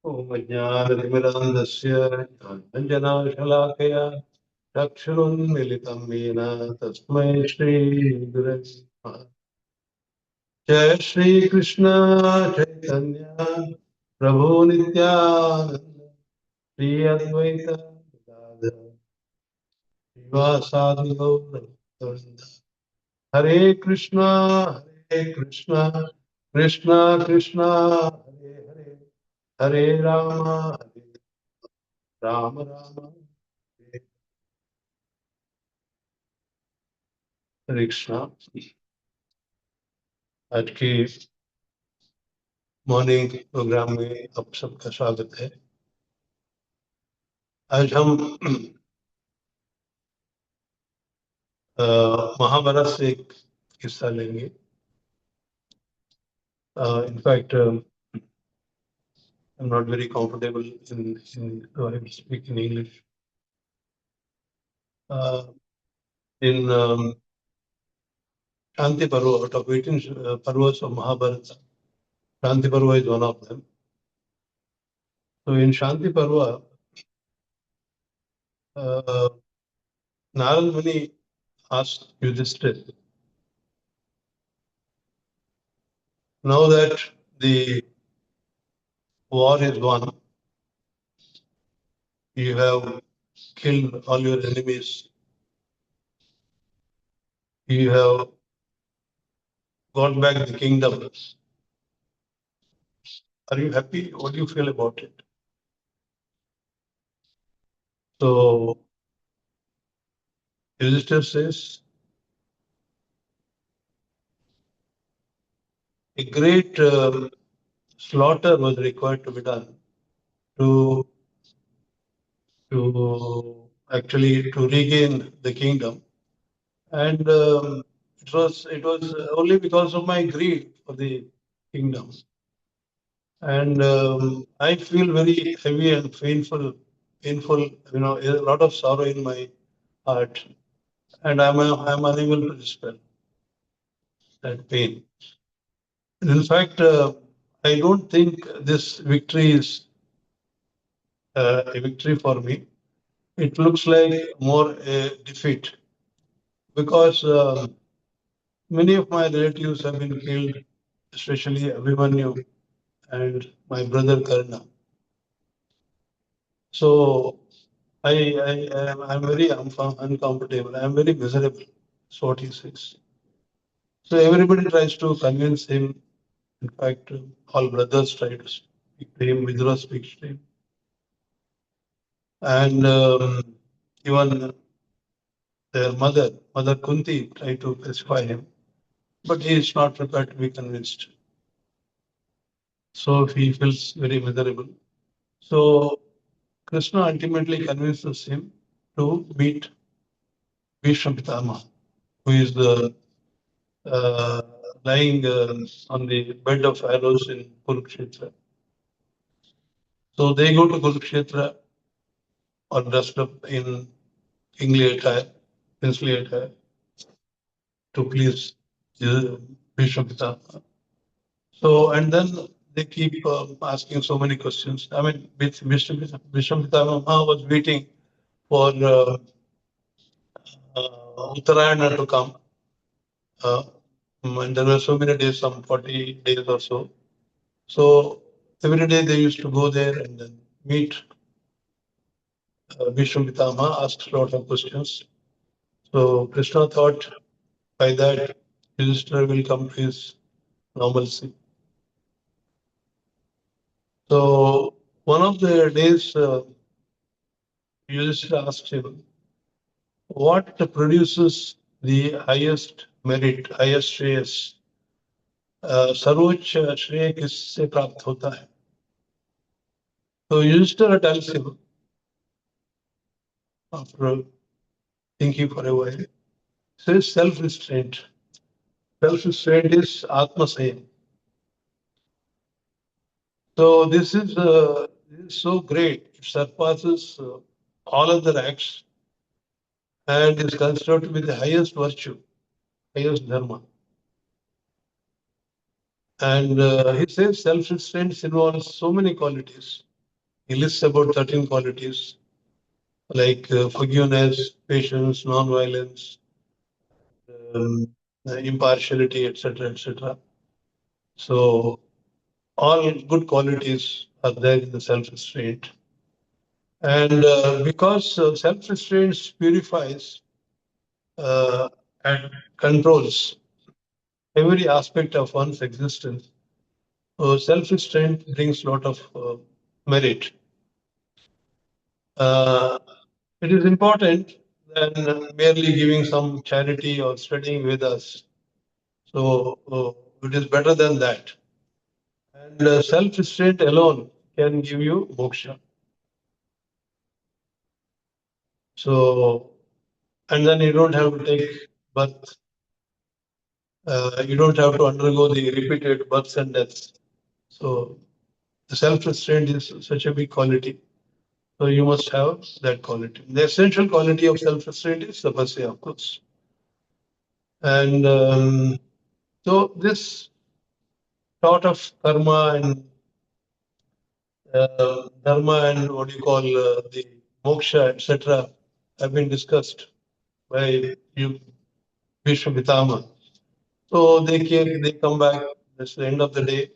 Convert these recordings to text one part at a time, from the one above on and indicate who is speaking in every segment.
Speaker 1: ॐ ज्ञानतिमिरान्धस्य ज्ञानाञ्जनाशलाकया चक्षुरुन्मिलितं येन तस्मै श्रीगुरवे नमः। जय श्रीकृष्ण चैतन्य प्रभु नित्यानन्द श्री अद्वैत गदाधर श्रीवासादि गौरभक्तवृन्द। हरे कृष्णा कृष्णा कृष्णा हरे हरे हरे राम हरे हरे कृष्णा। आज की मॉर्निंग प्रोग्राम में आप सबका स्वागत है। आज हम महाभारत से एक हिस्सा लेंगे। In fact I'm not very comfortable in I will speak in English. In Shanti Parva, out of 18 Parvas of Mahabharata, Shanti Parva is one of them. So in Shanti Parva, Narad Muni asked Yudhishthira, now that the war is won, you have killed all your enemies, you have got back the kingdom. Are you happy? What do you feel about it? So Yudhishthira says, a great slaughter was required to be done to actually to regain the kingdom, and it was only because of my greed for the kingdom, and I feel very heavy and painful. You know, a lot of sorrow in my heart, and I'm unable to dispel that pain. And in fact, I don't think this victory is a victory for me. It looks like more a defeat, because many of my relatives have been killed, especially Abhimanyu and my brother Karna. So I'm very uncomfortable. I'm very miserable. That's what he says. So everybody tries to convince him. In fact, all brothers try to speak to him. Vidura speaks to him, and even their mother Kunti, tried to pacify him, but he is not prepared to be convinced. So he feels very miserable. So Krishna ultimately convinces him to meet Bhishma, who is lying on the bed of arrows in Kurukshetra. So they go to Kurukshetra, or dressed up in kingly attire, princely attire, to please Bhishma. So, and then they keep asking so many questions. I mean, Bhishma was waiting for Uttarayana to come. And there were so many days, some 40 days or so. So every day they used to go there and then meet Bhishma, ask a lot of questions. So Krishna thought by that Yudhishthira will come to his normalcy. So one of the days, Yudhishthira asked him, what produces the highest merit, highest shreyas? सर्वोच्च श्रेय किससे प्राप्त होता है? So Yudhishthira tells him, after thinking for a while, says self-restraint. Self-restraint is atma-samyama. So this is so great. It surpasses all other acts and is considered to be the highest virtue, highest dharma. And he says self-restraint involves so many qualities. He lists about 13 qualities like forgiveness, patience, non-violence, um, impartiality, etc., etc. So all good qualities are there in the self-restraint. And because self-restraint purifies uh, and controls every aspect of one's existence, so self-restraint brings a lot of merit. It is important than merely giving some charity or studying with us. So it is better than that. And self-restraint alone can give you moksha. So, and then you don't have to take birth. You don't have to undergo the repeated births and deaths. So the self-restraint is such a big quality. So you must have that quality. The essential quality of self-restraint is tapasya, of course. And so this thought of karma and dharma and what you call the moksha, etc., have been discussed by you, Bhishma Pitama. So they come back. That's the end of the day.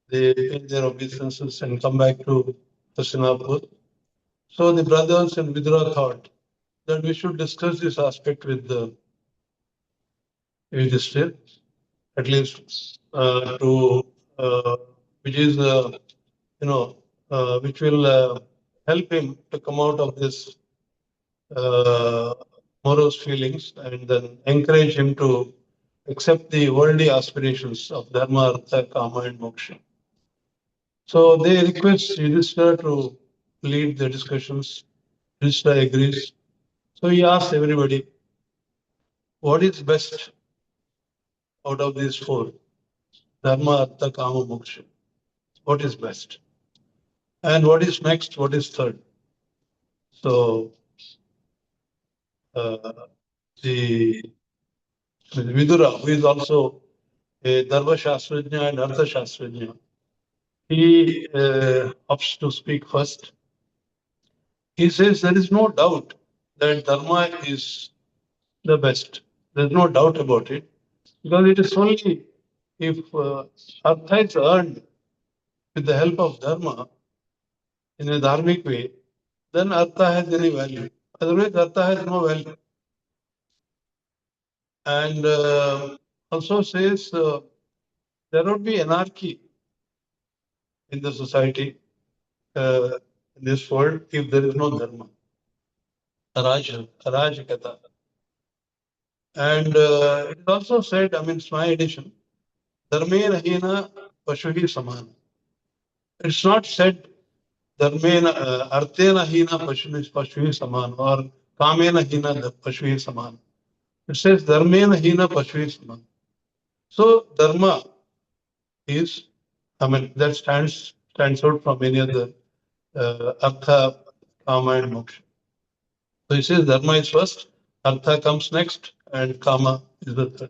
Speaker 1: They pay their obeisances and come back to Hastinapur. So the brothers and Vidura thought that we should discuss this aspect with the Yudhishthira, at least to which is which will help him to come out of this uh, morose feelings and then encourage him to accept the worldly aspirations of dharma, artha, kama, and moksha. So they request Yudhishthira to lead the discussions. Yudhishthira agrees. So he asks everybody, what is best out of these four? Dharma, artha, kama, moksha. What is best? And what is next? What is third? So uh, the Vidura, who is also a Dharma Shastrajna and Artha Shastrajna, he opts to speak first. He says there is no doubt that Dharma is the best. There's no doubt about it. Because it is only if Artha is earned with the help of Dharma in a dharmic way, then Artha has any value. Otherwise, Artha has no value. And also says there would be anarchy in the society, in this world, if there is no dharma. Arajakata. And it is also said, I mean, it's my edition, dharmena hina pashuhi samana. It's not said dharmena, arthena hina pashuhi samana or kamena hina pashuhi samana. It says dharmena hina pashuhi samana. So dharma is, I mean, that stands out from any other artha, kama, and moksha. So he says dharma is first, artha comes next, and kama is the third.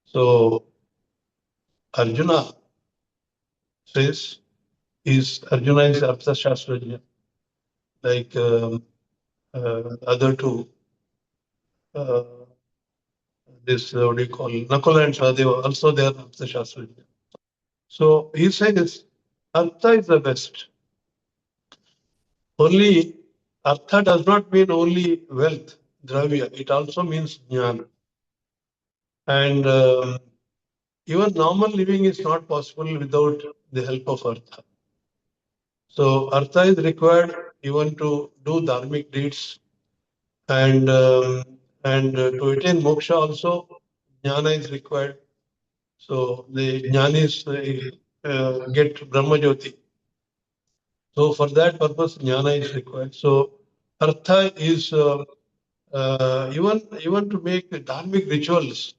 Speaker 1: So Arjuna says Arjuna is artha shastrajna, like other two. This what do you call Nakula and Sahadeva, also they are artha shastrajna. So he says artha is the best. Only artha does not mean only wealth, dravya. It also means jnana. And even normal living is not possible without the help of artha. So artha is required even to do dharmic deeds, and to attain moksha also jnana is required. So the jnanis get Brahma Jyoti. So for that purpose jnana is required. So artha is even to make dharmic rituals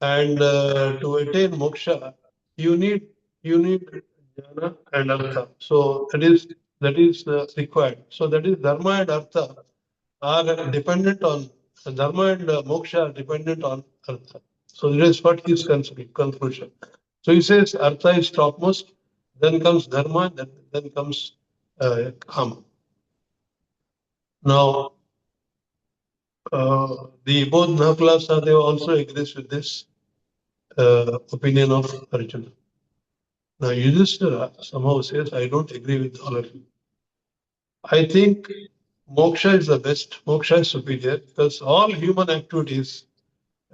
Speaker 1: and to attain moksha, you need jnana and artha. So that is required. So that is dharma and artha are dependent on dharma and moksha are dependent on artha. So that is what his conclusion. So he says artha is topmost, then comes dharma, then then comes Kama. Now, the both Nakulas they also agrees with this opinion of Arjuna. Now, Yudhishthira somehow says, I don't agree with all of you. I think moksha is the best, moksha is superior, because all human activities,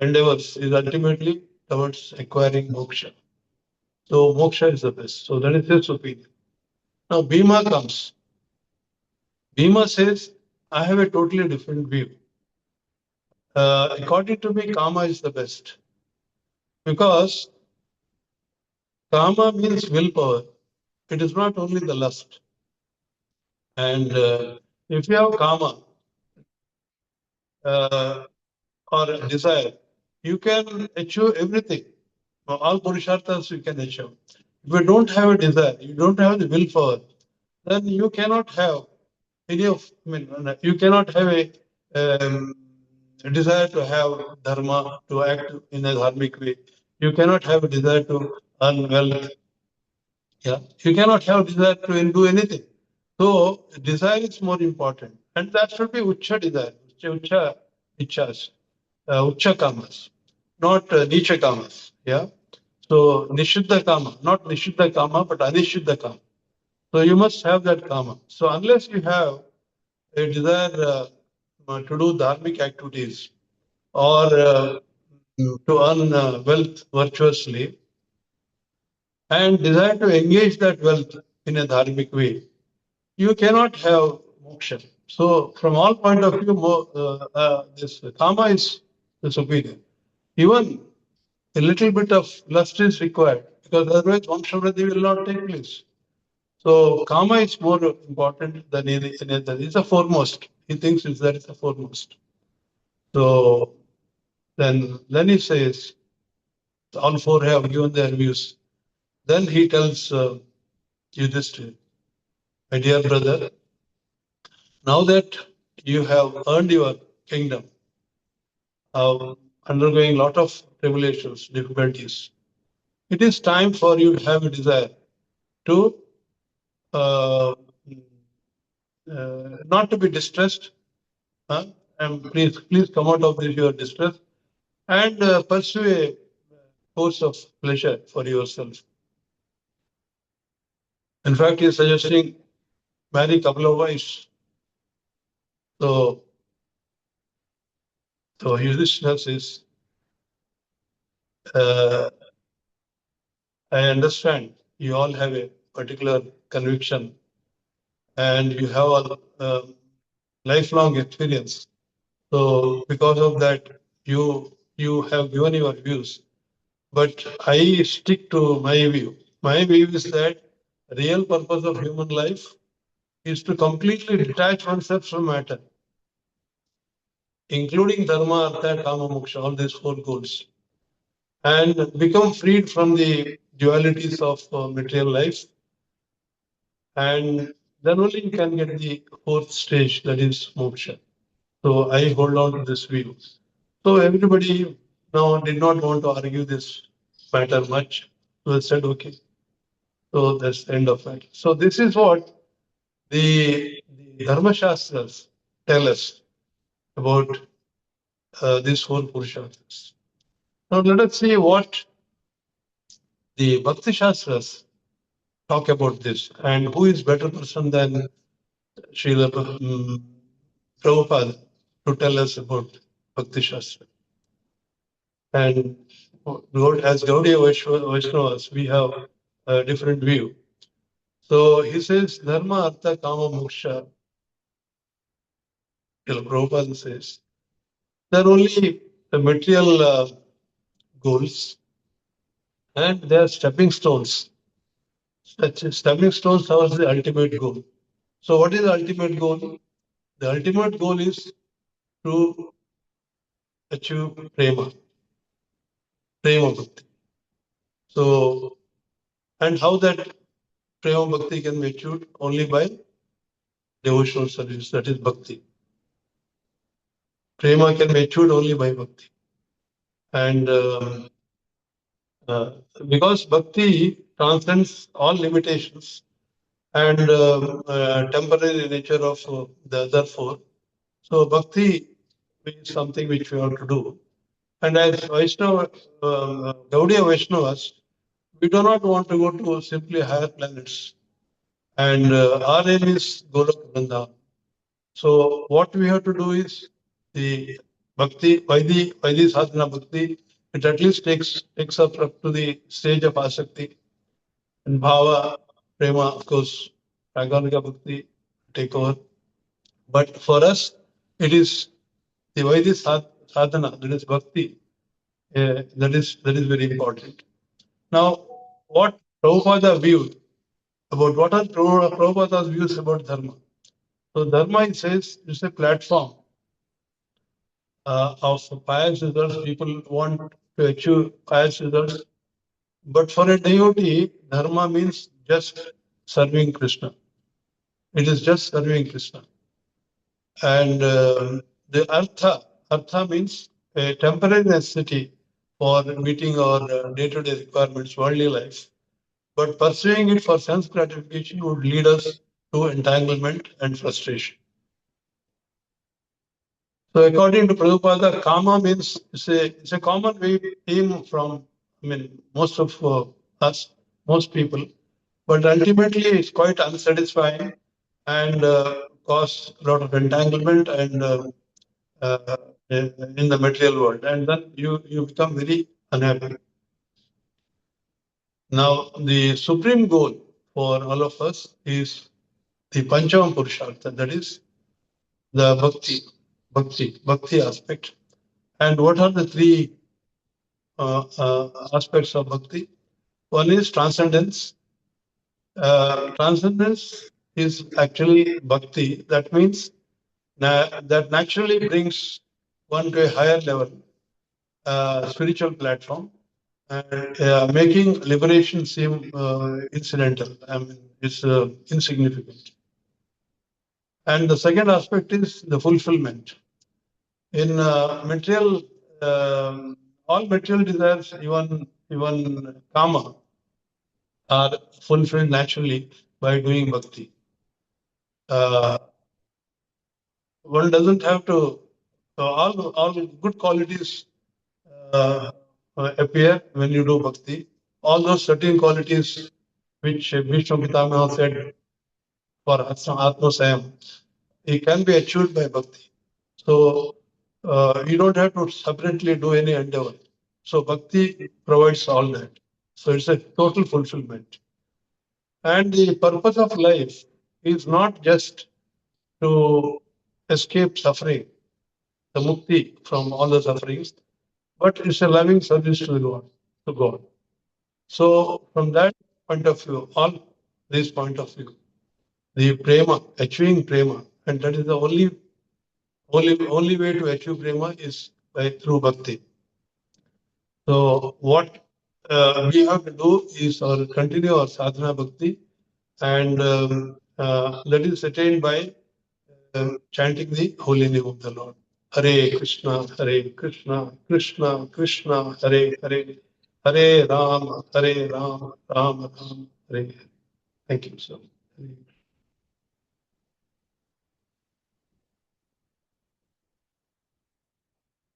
Speaker 1: endeavors, is ultimately towards acquiring moksha. So, moksha is the best. So, that is his opinion. Now, Bhima comes. Bhima says, I have a totally different view. According to me, Kama is the best. Because Kama means willpower. It is not only the lust. And if you have Kama or desire, you can achieve everything. All Purusharthas you can achieve. If you don't have a desire, you don't have the willpower, then you cannot have any of, you cannot have a desire to have dharma, to act in a dharmic way. You cannot have a desire to earn wealth. Yeah, you cannot have desire to do anything. So desire is more important, and that should be ucha desire, ucha ichas, ucha kamas, not nicha kamas. Yeah. So nishuddha kama, not nishuddha kama, but anishuddha kama. So you must have that kama. So unless you have a desire to do dharmic activities or to earn wealth virtuously, and desire to engage that wealth in a dharmic way, you cannot have moksha. So from all point of view, this kama is the superior. Even a little bit of lust is required, because otherwise Vamshavriddhi will not take place. So kama is more important than any other. It's the foremost. He thinks it's that is the foremost. So then he says, all four have given their views. Then he tells Yudhishthira, my dear brother, now that you have earned your kingdom, undergoing a lot of tribulations, difficulties, it is time for you to have a desire to uh, not to be distressed. And please come out of this your distress and pursue a course of pleasure for yourself. In fact, he is suggesting marry a couple of wives. So Yudhishthira says, I understand you all have a particular conviction and you have a lifelong experience. So because of that, you have given your views. But I stick to my view. My view is that the real purpose of human life is to completely detach oneself from matter, including dharma, artha, kama, moksha, all these four goals, and become freed from the dualities of material life. And then only you can get the fourth stage, that is moksha. So I hold on to this view. So everybody now did not want to argue this matter much. So they said, okay. So that's the end of it. So this is what the Dharma Shastras tell us about these four Purusharthas. Now let us see what the Bhakti Shastras talk about this, and who is better person than Srila Prabhupada to tell us about Bhakti Shastra. And as Gaudiya Vaishnavas, we have a different view. So he says, Dharma, Artha, Kama, Moksha. Prabhupada says, they're only the material goals, and they are stepping stones. Stepping stones towards the ultimate goal. So what is the ultimate goal? The ultimate goal is to achieve prema bhakti. So, and how that prema bhakti can be achieved? Only by devotional service, that is bhakti. Prema can be achieved only by bhakti. And because bhakti transcends all limitations, and temporary nature of the other four. So bhakti is something which we have to do. And as Vaishnava, Gaudiya Vaishnavas, we do not want to go to simply higher planets. And our aim is Golok Vrindavan. So what we have to do is the bhakti, by the sadhana bhakti, it at least takes up to the stage of asakti. And bhava, prema, of course, raganuga bhakti take over. But for us, it is the Vaidhi sadhana, that is bhakti, that is very important. Now, what Prabhupada viewed about what are Prabhupada's views about dharma? So dharma, it says, is a platform of pious results. People want to achieve pious results. But for a devotee, dharma means just serving Krishna. It is just serving Krishna. And the artha means a temporary necessity for meeting our day-to-day requirements, worldly life. But pursuing it for sense gratification would lead us to entanglement and frustration. So according to Prabhupada, karma means it's a common way aim from most of us, most people, but ultimately it's quite unsatisfying and cause a lot of entanglement and in the material world, and then you become very unhappy. Now the supreme goal for all of us is the Panchama Purushartha, that is the bhakti aspect. And what are the three aspects of bhakti? One is transcendence. Transcendence is actually bhakti. That means that naturally brings one to a higher level, spiritual platform, and making liberation seem incidental. It's insignificant. And the second aspect is the fulfillment. In material, all material desires, even kama, are fulfilled naturally by doing bhakti. One doesn't have to. All good qualities appear when you do bhakti. All those 13 qualities which Bhishma Pitamaha said for atma-samyama, it can be achieved by bhakti. So you don't have to separately do any endeavor. So bhakti provides all that. So it's a total fulfillment. And the purpose of life is not just to escape suffering, the mukti from all the sufferings, but it's a loving service to God. To God. So from that point of view, all these point of view, the prema, achieving prema, and that is the only way to achieve prema is through bhakti. So what we have to do is continue our sadhana bhakti, and that is attained by chanting the holy name of the Lord. Hare Krishna, Krishna Krishna, Hare Hare, Hare Rama, Rama Rama, Hare Hare. Thank you, sir.